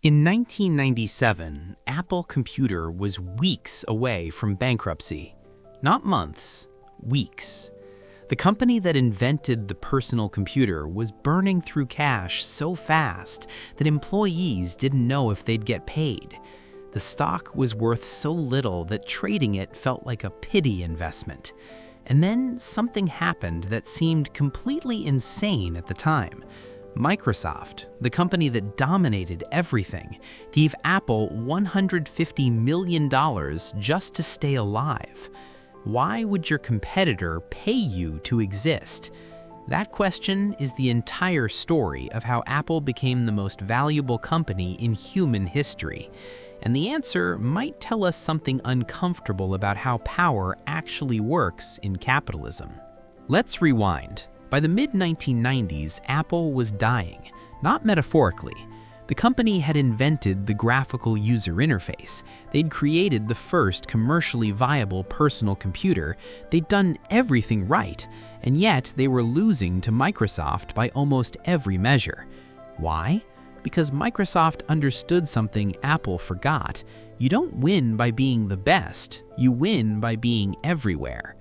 In 1997, Apple Computer was weeks away from bankruptcy. Not months, weeks. The company that invented the personal computer was burning through cash so fast that employees didn't know if they'd get paid. The stock was worth so little that trading it felt like a pity investment. And then something happened that seemed completely insane at the time. Microsoft, the company that dominated everything, gave Apple $150 million just to stay alive. Why would your competitor pay you to exist? That question is the entire story of how Apple became the most valuable company in human history. And the answer might tell us something uncomfortable about how power actually works in capitalism. Let's rewind. By the mid-1990s, Apple was dying, not metaphorically. The company had invented the graphical user interface. They'd created the first commercially viable personal computer. They'd done everything right, and yet they were losing to Microsoft by almost every measure. Why? Because Microsoft understood something Apple forgot. You don't win by being the best, you win by being everywhere.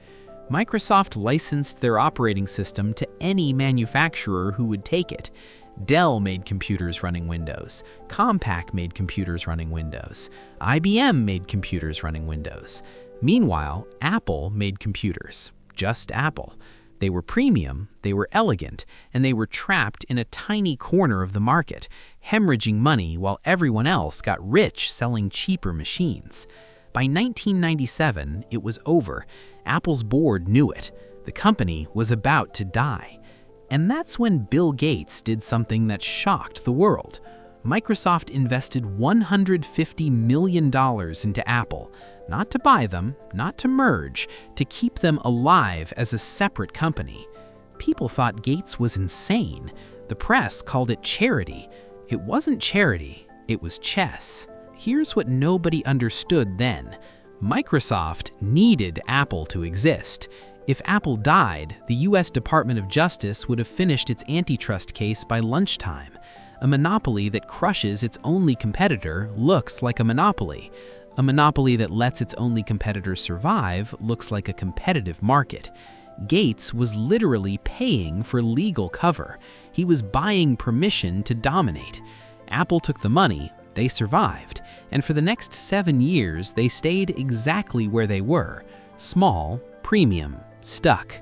Microsoft licensed their operating system to any manufacturer who would take it. Dell made computers running Windows. Compaq made computers running Windows. IBM made computers running Windows. Meanwhile, Apple made computers. Just Apple. They were premium, they were elegant, and they were trapped in a tiny corner of the market, hemorrhaging money while everyone else got rich selling cheaper machines. By 1997, it was over. Apple's board knew it. The company was about to die. And that's when Bill Gates did something that shocked the world. Microsoft invested $150 million into Apple, not to buy them, not to merge, to keep them alive as a separate company. People thought Gates was insane. The press called it charity. It wasn't charity, it was chess. Here's what nobody understood then. Microsoft needed Apple to exist. If Apple died, the US Department of Justice would have finished its antitrust case by lunchtime. A monopoly that crushes its only competitor looks like a monopoly. A monopoly that lets its only competitor survive looks like a competitive market. Gates was literally paying for legal cover. He was buying permission to dominate. Apple took the money, they survived, and for the next 7 years they stayed exactly where they were, small, premium, stuck.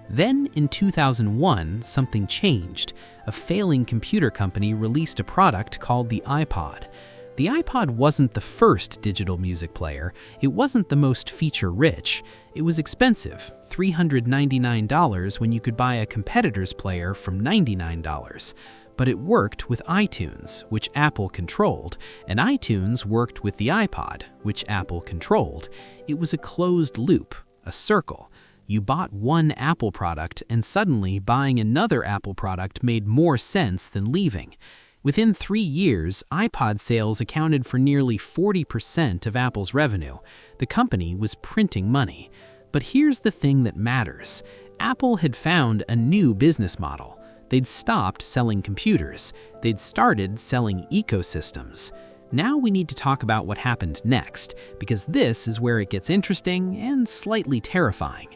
Then in 2001, something changed. A failing computer company released a product called the iPod. The iPod wasn't the first digital music player. It wasn't the most feature-rich. It was expensive, $399 when you could buy a competitor's player from $99. But it worked with iTunes, which Apple controlled, and iTunes worked with the iPod, which Apple controlled. It was a closed loop, a circle. You bought one Apple product, and suddenly buying another Apple product made more sense than leaving. Within 3 years, iPod sales accounted for nearly 40% of Apple's revenue. The company was printing money. But here's the thing that matters. Apple had found a new business model. They'd stopped selling computers. They'd started selling ecosystems. Now we need to talk about what happened next, because this is where it gets interesting and slightly terrifying.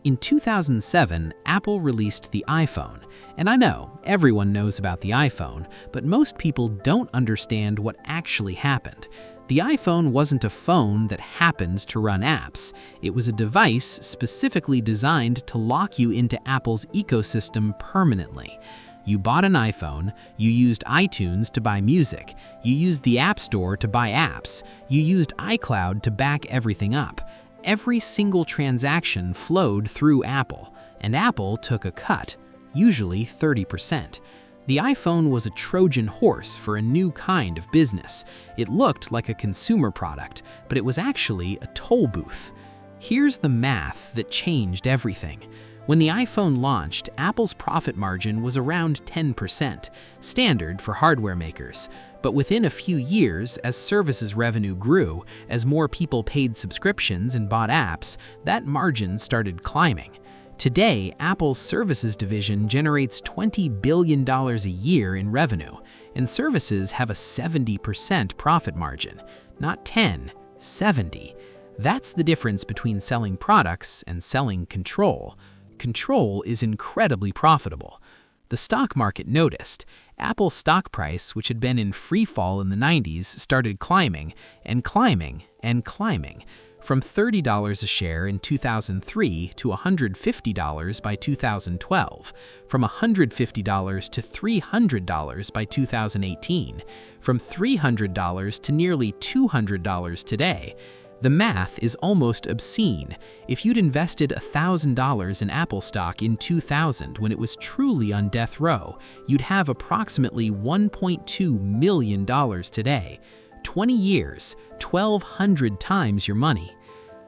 In 2007, Apple released the iPhone. And I know, everyone knows about the iPhone, but most people don't understand what actually happened. The iPhone wasn't a phone that happened to run apps. It was a device specifically designed to lock you into Apple's ecosystem permanently. You bought an iPhone, you used iTunes to buy music, you used the App Store to buy apps, you used iCloud to back everything up. Every single transaction flowed through Apple, and Apple took a cut, usually 30%. The iPhone was a Trojan horse for a new kind of business. It looked like a consumer product, but it was actually a toll booth. Here's the math that changed everything. When the iPhone launched, Apple's profit margin was around 10%, standard for hardware makers. But within a few years, as services revenue grew, as more people paid subscriptions and bought apps, that margin started climbing. Today, Apple's services division generates $20 billion a year in revenue, and services have a 70% profit margin. Not 10, 70. That's the difference between selling products and selling control. Control is incredibly profitable. The stock market noticed. Apple's stock price, which had been in free fall in the 90s, started climbing and climbing and climbing. From $30 a share in 2003 to $150 by 2012, from $150 to $300 by 2018, from $300 to nearly $200 today. The math is almost obscene. If you'd invested $1,000 in Apple stock in 2000 when it was truly on death row, you'd have approximately $1.2 million today. 20 years, 1,200 times your money.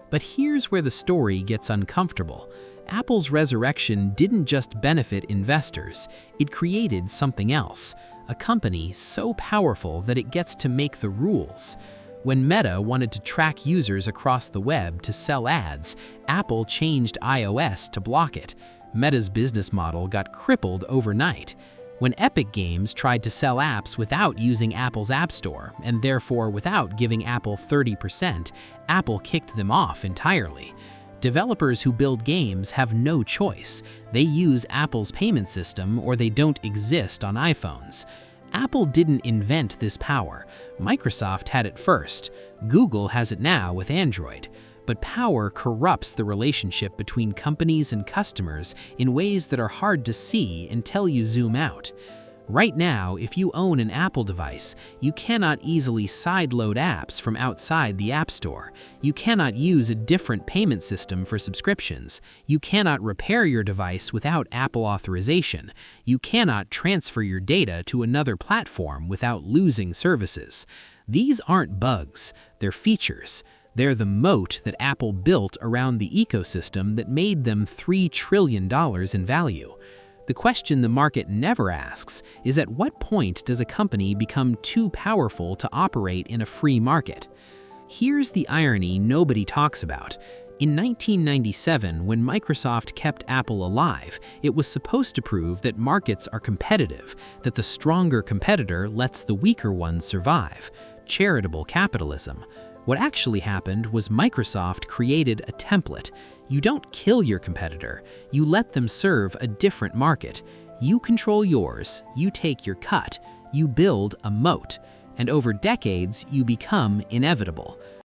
But here's where the story gets uncomfortable. Apple's resurrection didn't just benefit investors, it created something else, a company so powerful that it gets to make the rules. When Meta wanted to track users across the web to sell ads, Apple changed iOS to block it. Meta's business model got crippled overnight. When Epic Games tried to sell apps without using Apple's App Store, and therefore without giving Apple 30%, Apple kicked them off entirely. Developers who build games have no choice. They use Apple's payment system or they don't exist on iPhones. Apple didn't invent this power. Microsoft had it first. Google has it now with Android. But power corrupts the relationship between companies and customers in ways that are hard to see until you zoom out. Right now, if you own an Apple device, you cannot easily sideload apps from outside the App Store. You cannot use a different payment system for subscriptions. You cannot repair your device without Apple authorization. You cannot transfer your data to another platform without losing services. These aren't bugs, they're features. They're the moat that Apple built around the ecosystem that made them $3 trillion in value. The question the market never asks is, at what point does a company become too powerful to operate in a free market? Here's the irony nobody talks about. In 1997, when Microsoft kept Apple alive, it was supposed to prove that markets are competitive, that the stronger competitor lets the weaker one survive. Charitable capitalism. What actually happened was Microsoft created a template. You don't kill your competitor, you let them serve a different market. You control yours, you take your cut, you build a moat, and over decades you become inevitable.